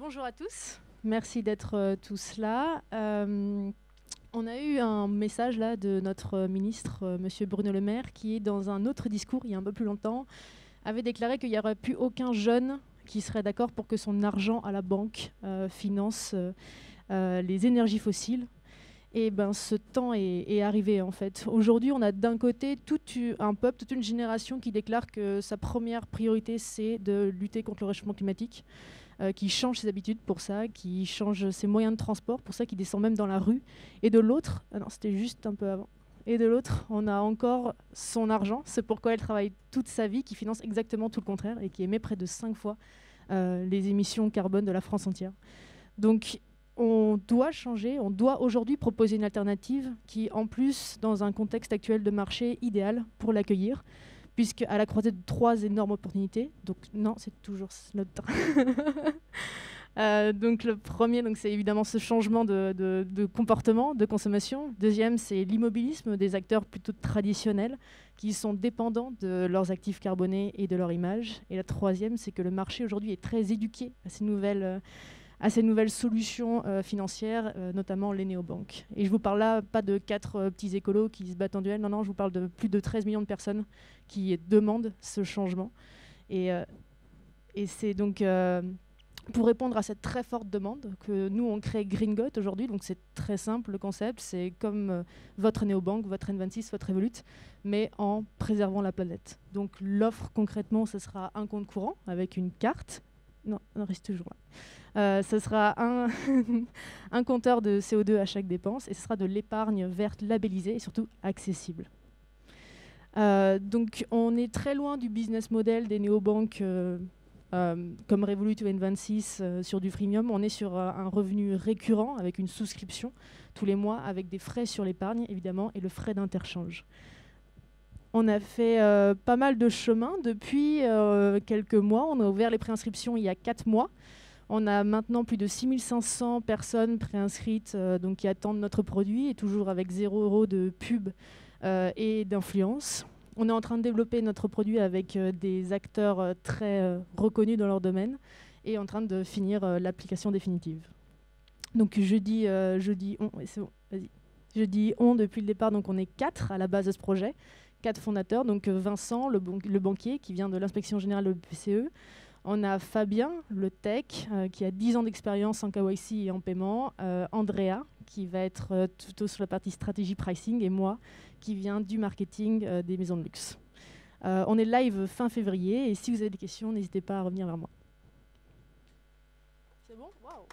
Bonjour à tous, merci d'être tous là. On a eu un message là de notre ministre, Monsieur Bruno Le Maire, qui, dans un autre discours, il y a un peu plus longtemps, avait déclaré qu'il n'y aurait plus aucun jeune qui serait d'accord pour que son argent à la banque finance les énergies fossiles. Et ben, ce temps est arrivé en fait. Aujourd'hui, on a d'un côté tout un peuple, toute une génération qui déclare que sa première priorité, c'est de lutter contre le réchauffement climatique, qui change ses habitudes pour ça, qui change ses moyens de transport pour ça, qui descend même dans la rue. Et de l'autre, non, c'était juste un peu avant. Et de l'autre, on a encore son argent, c'est pourquoi elle travaille toute sa vie, qui finance exactement tout le contraire et qui émet près de 5 fois les émissions carbone de la France entière. Donc, on doit changer, on doit aujourd'hui proposer une alternative qui, en plus, dans un contexte actuel de marché idéal pour l'accueillir, puisqu'à la croisée de 3 énormes opportunités. Donc non, c'est toujours notre temps. Donc le premier, c'est évidemment ce changement de comportement, de consommation. Deuxième, c'est l'immobilisme des acteurs plutôt traditionnels qui sont dépendants de leurs actifs carbonés et de leur image. Et la troisième, c'est que le marché aujourd'hui est très éduqué à ces nouvelles solutions financières, notamment les néobanques. Et je vous parle là pas de 4 petits écolos qui se battent en duel, non, je vous parle de plus de 13 millions de personnes qui demandent ce changement. Et c'est donc pour répondre à cette très forte demande que nous, on crée GreenGoat aujourd'hui. Donc c'est très simple, le concept, c'est comme votre néobanque, votre N26, votre Revolut, mais en préservant la planète. Donc l'offre, concrètement, ce sera un compte courant avec une carte. Non, on reste toujours là. Ce sera un compteur de CO2 à chaque dépense et ce sera de l'épargne verte labellisée et surtout accessible. Donc on est très loin du business model des néobanques comme Revolut ou N26 sur du freemium. On est sur un revenu récurrent avec une souscription tous les mois avec des frais sur l'épargne évidemment et le frais d'interchange. On a fait pas mal de chemin depuis quelques mois. On a ouvert les préinscriptions il y a 4 mois. On a maintenant plus de 6500 personnes préinscrites donc qui attendent notre produit et toujours avec 0 € de pub et d'influence. On est en train de développer notre produit avec des acteurs très reconnus dans leur domaine et en train de finir l'application définitive. Donc je dis on, ouais, c'est bon, vas-y. Je dis on depuis le départ, donc on est 4 à la base de ce projet, 4 fondateurs, donc Vincent, le banquier qui vient de l'inspection générale de BPCE. On a Fabien, le tech, qui a 10 ans d'expérience en KYC et en paiement. Andrea, qui va être plutôt sur la partie stratégie pricing. Et moi, qui viens du marketing des maisons de luxe. On est live fin février. Et si vous avez des questions, n'hésitez pas à revenir vers moi. C'est bon ? Waouh !